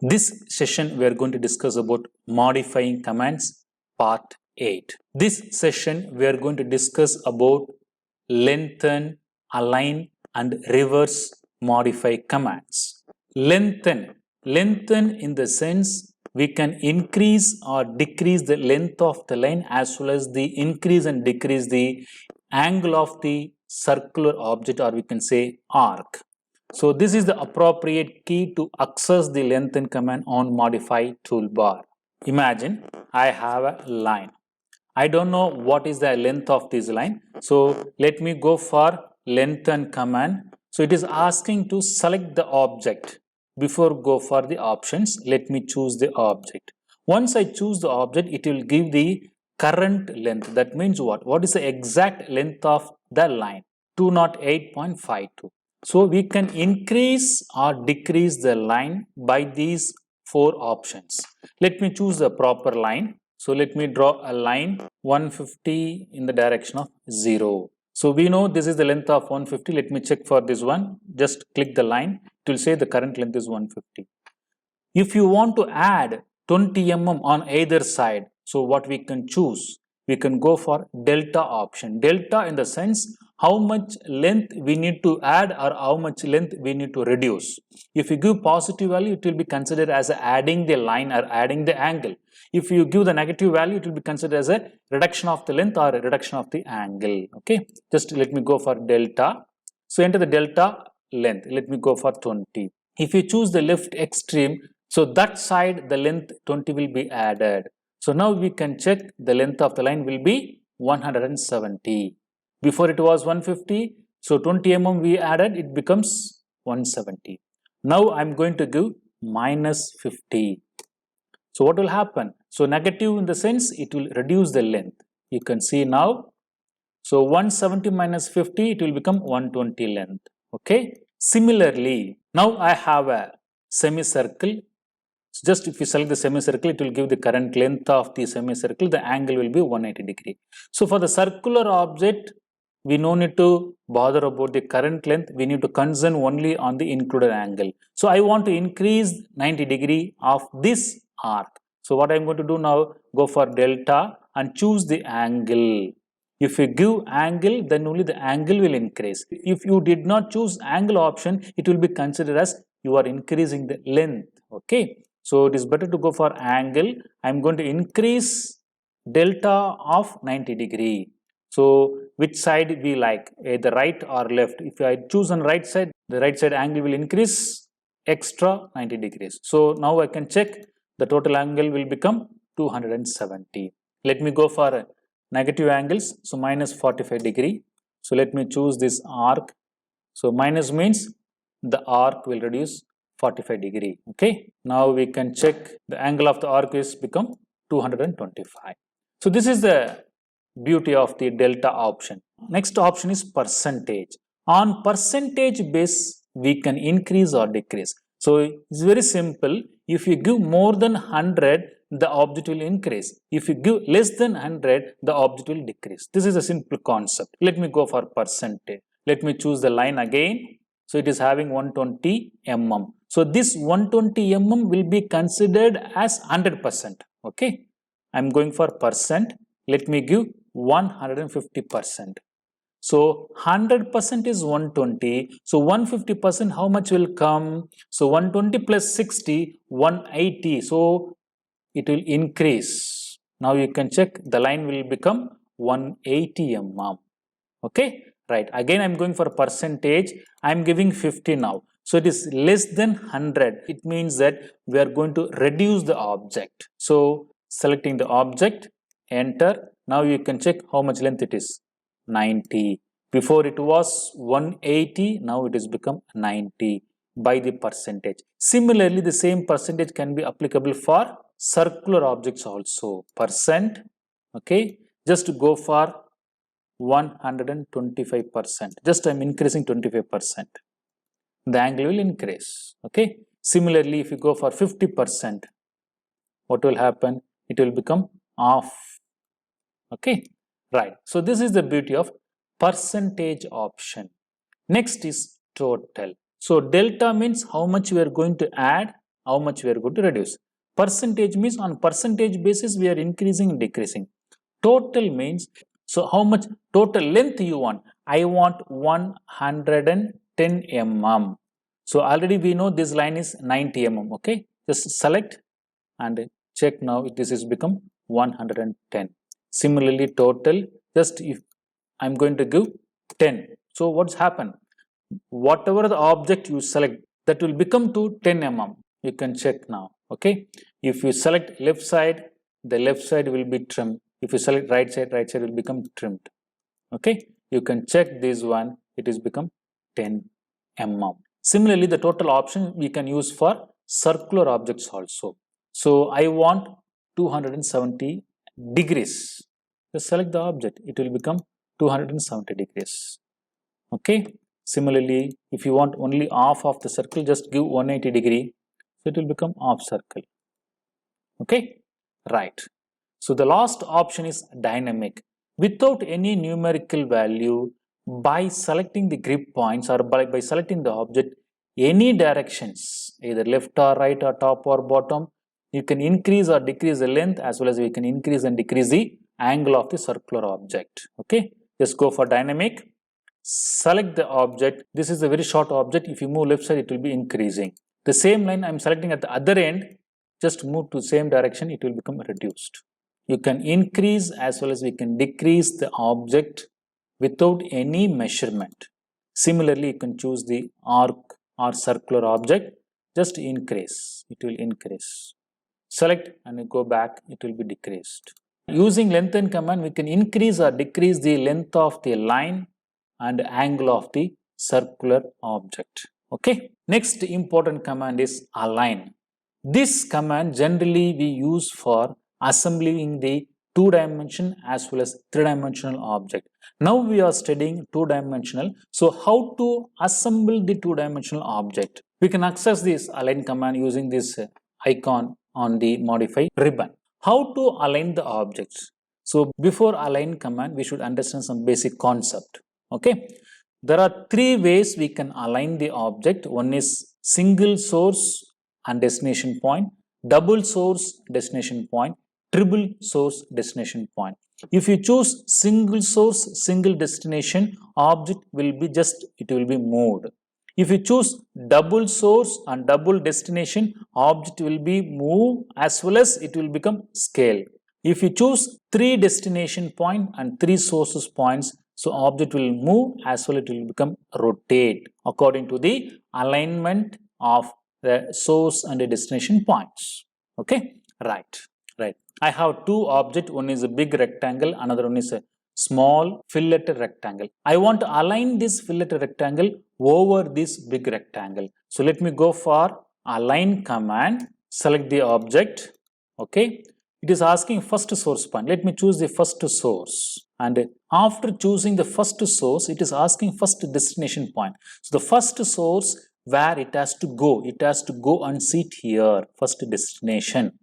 This session we are going to discuss about modifying commands part 8. This session we are going to discuss about lengthen, align and reverse modify commands. Lengthen in the sense we can increase or decrease the length of the line as well as the increase and decrease the angle of the circular object, or we can say arc. So this is the appropriate key to access the lengthen command on modify toolbar. Imagine I have a line. I don't know what is the length of this line. So let me go for lengthen command. So it is asking to select the object. Before go for the options, let me choose the object. Once I choose the object, it will give the current length. That means what? What is the exact length of the line? 208.52. So we can increase or decrease the line by these four options. Let me choose the proper line. So let me draw a line 150 in the direction of 0. So we know this is the length of 150. Let me check for this one. Just click the line. It will say the current length is 150. If you want to add 20 mm on either side, so what we can choose? We can go for delta option. Delta in the sense how much length we need to add or how much length we need to reduce. If you give positive value, it will be considered as adding the line or adding the angle. If you give the negative value, it will be considered as a reduction of the length or a reduction of the angle. Okay, just let me go for delta. So enter the delta length. Let me go for 20. If you choose the left extreme, so that side the length 20 will be added. So now we can check the length of the line will be 170. Before it was 150, so 20 mm we added, it becomes 170. Now I'm going to give minus 50. So what will happen? So negative in the sense it will reduce the length. You can see now. So 170 minus 50, it will become 120 length. Okay. Similarly, now I have a semicircle. So just if you select the semicircle, it will give the current length of the semicircle. The angle will be 180 degree. So for the circular object, we no need to bother about the current length. We need to concern only on the included angle. So I want to increase 90 degree of this arc. So what I'm going to do now, go for delta and choose the angle. If you give angle, then only the angle will increase. If you did not choose angle option, it will be considered as you are increasing the length. Okay. So it is better to go for angle. I'm going to increase delta of 90 degree. So which side we like, either right or left. If I choose on right side, the right side angle will increase extra 90 degrees. So now I can check the total angle will become 270. Let me go for negative angles. So minus 45 degree. So let me choose this arc. So minus means the arc will reduce 45 degree. Okay. Now we can check the angle of the arc is become 225. So this is the beauty of the delta option. Next option is percentage. On percentage base, we can increase or decrease. So it's very simple. If you give more than 100, the object will increase. If you give less than 100, the object will decrease. This is a simple concept. Let me go for percentage. Let me choose the line again. So it is having 120 mm. So this 120 mm will be considered as 100%. Okay. I'm going for percent. Let me give 150%. So 100% is 120. So 150% how much will come? So 120 plus 60, 180. So it will increase. Now you can check the line will become 180 mm. Okay. Right. Again I'm going for percentage. I'm giving 50 now. So it is less than 100. It means that we are going to reduce the object. So selecting the object, enter. Now you can check how much length it is. 90. Before it was 180. Now it has become 90 by the percentage. Similarly, the same percentage can be applicable for circular objects also. Percent. Okay. Just go for 125%. Just I'm increasing 25%. The angle will increase. Okay. Similarly, if you go for 50%, what will happen? It will become half. Okay. Right. So this is the beauty of percentage option. Next is total. So delta means how much we are going to add how much we are going to reduce. Percentage means on percentage basis we are increasing and decreasing. Total means, so how much total length you want? I want 110 mm. So already we know this line is 90 mm. Okay, just select and check now. This is become 110. Similarly, total, just if I'm going to give 10. So what's happened? Whatever the object you select, that will become to 10 mm. You can check now. Okay, if you select left side, the left side will be trimmed. If you select right side will become trimmed. Okay, you can check this one, it is become 10 mm. Similarly, the total option we can use for circular objects also. So I want 270 degrees. Just select the object, it will become 270 degrees. Okay, similarly, if you want only half of the circle, just give 180 degree, so it will become half circle. Okay, right. So the last option is dynamic. Without any numerical value, by selecting the grip points or by selecting the object, any directions, either left or right or top or bottom, you can increase or decrease the length, as well as we can increase and decrease the angle of the circular object. Okay, just go for dynamic, select the object. This is a very short object. If you move left side, it will be increasing. The same line I'm selecting at the other end, just move to same direction, it will become reduced. You can increase as well as we can decrease the object without any measurement. Similarly, you can choose the arc or circular object, just increase, it will increase. Select and go back, it will be decreased. Using lengthen command, we can increase or decrease the length of the line and angle of the circular object. Okay. Next important command is align. This command generally we use for assembling the two-dimensional as well as three-dimensional object. Now we are studying two-dimensional. So how to assemble the two-dimensional object? We can access this align command using this icon on the modify ribbon. How to align the objects? So before align command, we should understand some basic concept. Okay. There are three ways we can align the object. One is single source and destination point, double source destination point, triple source destination point. If you choose single source, single destination, object will be it will be moved. If you choose double source and double destination, object will be moved as well as it will become scale. If you choose three destination point and three sources points, so object will move as well it will become rotate according to the alignment of the source and the destination points. Okay, right. I have two objects. One is a big rectangle, another one is a small filleted rectangle. I want to align this filleted rectangle over this big rectangle. So let me go for align command, select the object. Okay, it is asking first source point. Let me choose the first source. And after choosing the first source, it is asking first destination point. So the first source where it has to go and sit here, first destination.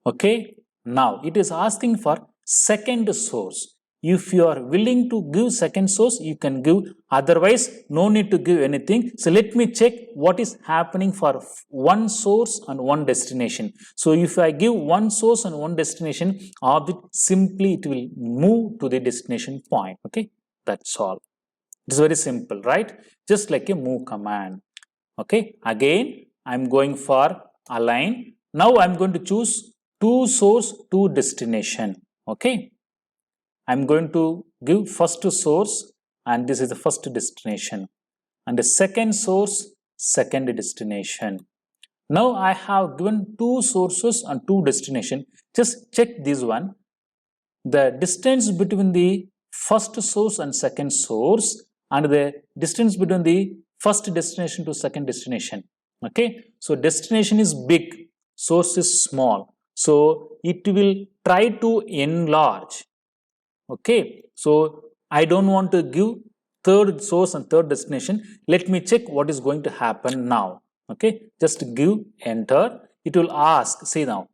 Okay, now it is asking for second source. If you are willing to give second source, you can give, otherwise no need to give anything. So let me check what is happening for one source and one destination. So if I give one source and one destination, object simply it will move to the destination point. Okay, that's all. It is very simple, right? Just like a move command. Okay, again I'm going for align. Now I'm going to choose two source, two destination. Okay, I'm going to give first source and this is the first destination, and the second source, second destination. Now I have given two sources and two destination. Just check this one. The distance between the first source and second source and the distance between the first destination to second destination. Okay, so destination is big, source is small. So it will try to enlarge. Okay, so I don't want to give third source and third destination. Let me check what is going to happen now. Okay, just give enter. It will ask, see now,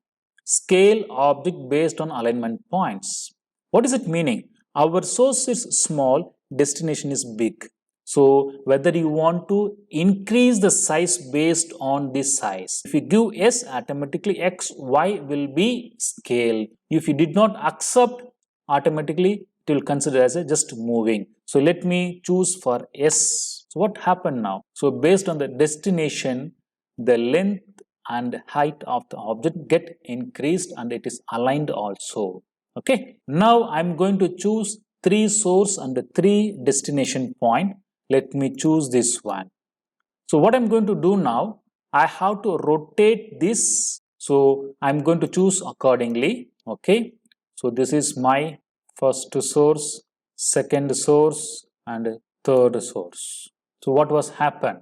scale object based on alignment points. What is it meaning? Our source is small, destination is big. So whether you want to increase the size based on this size. If you give S, automatically X, Y will be scaled. If you did not accept, automatically it will consider as a just moving. So let me choose for S. So what happened now? So based on the destination, the length and height of the object get increased and it is aligned also. Okay. Now I'm going to choose 3 source and 3 destination point. Let me choose this one. So what I'm going to do now, I have to rotate this. So I'm going to choose accordingly. Okay. So this is my first source, second source and third source. So what was happened?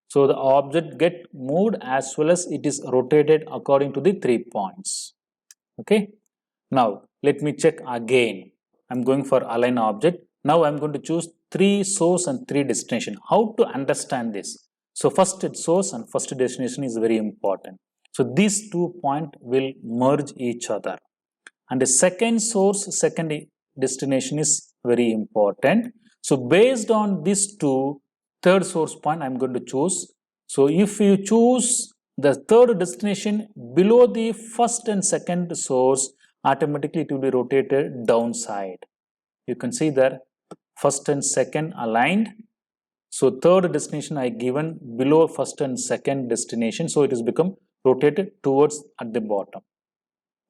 So the object get moved as well as it is rotated according to the 3 points. Okay. Now let me check again. I'm going for align object. Now I'm going to choose 3 source and 3 destination. How to understand this? So first source and first destination is very important. So these 2 points will merge each other. And the second source, second destination is very important. So based on these 2, third source point I'm going to choose. So if you choose the third destination below the first and second source, automatically it will be rotated downside. You can see that first and second aligned. So third destination I given below first and second destination. So it is become rotated towards at the bottom.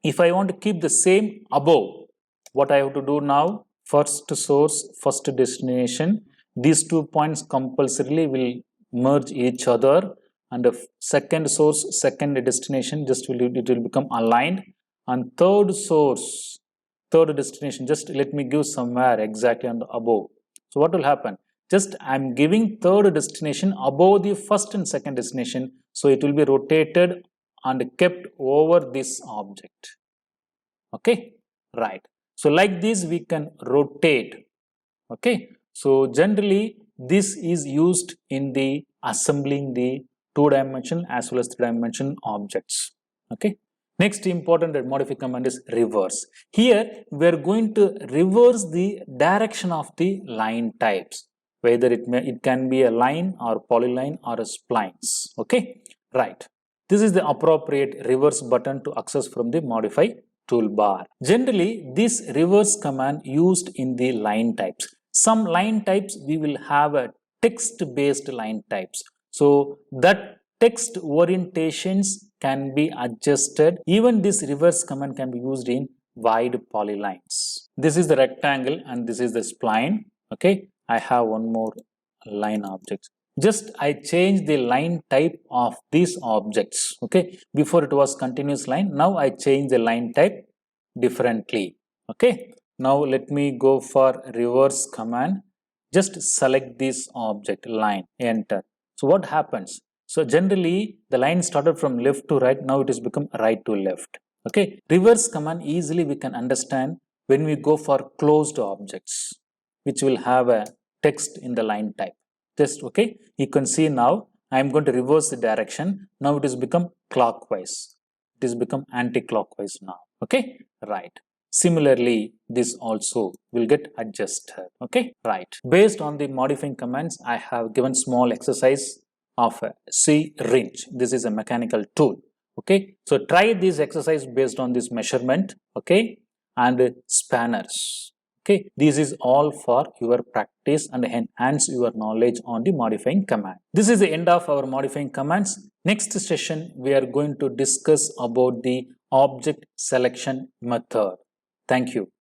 If I want to keep the same above, what I have to do now? First source, first destination. These 2 points compulsorily will merge each other, and the second source, second destination it will become aligned. And third source, third destination, just let me give somewhere exactly on the above. So what will happen? Just I'm giving third destination above the first and second destination, so it will be rotated and kept over this object. Okay, right. So like this we can rotate. Okay, so generally this is used in the assembling the 2-dimensional as well as 3-dimensional objects. Okay. Next important modify command is reverse. Here we are going to reverse the direction of the line types, whether it can be a line or polyline or a splines. Okay, right. This is the appropriate reverse button to access from the modify toolbar. Generally, this reverse command used in the line types. Some line types we will have a text-based line types. So that text orientations can be adjusted. Even this reverse command can be used in wide polylines. This is the rectangle and this is the spline. Okay, I have one more line object. Just I change the line type of these objects. Okay, before it was continuous line, now I change the line type differently. Okay, now let me go for reverse command. Just select this object line, enter. So what happens? So generally the line started from left to right, now it has become right to left. Okay, reverse command easily we can understand when we go for closed objects, which will have a text in the line type. Just okay, you can see now I am going to reverse the direction. Now it has become clockwise. It has become anti-clockwise now. Okay, right. Similarly, this also will get adjusted. Okay, right. Based on the modifying commands, I have given small exercise of syringe. This is a mechanical tool. Okay, so try this exercise based on this measurement. Okay, and spanners. Okay, this is all for your practice and enhance your knowledge on the modifying command. This is the end of our modifying commands. Next session, we are going to discuss about the object selection method. Thank you.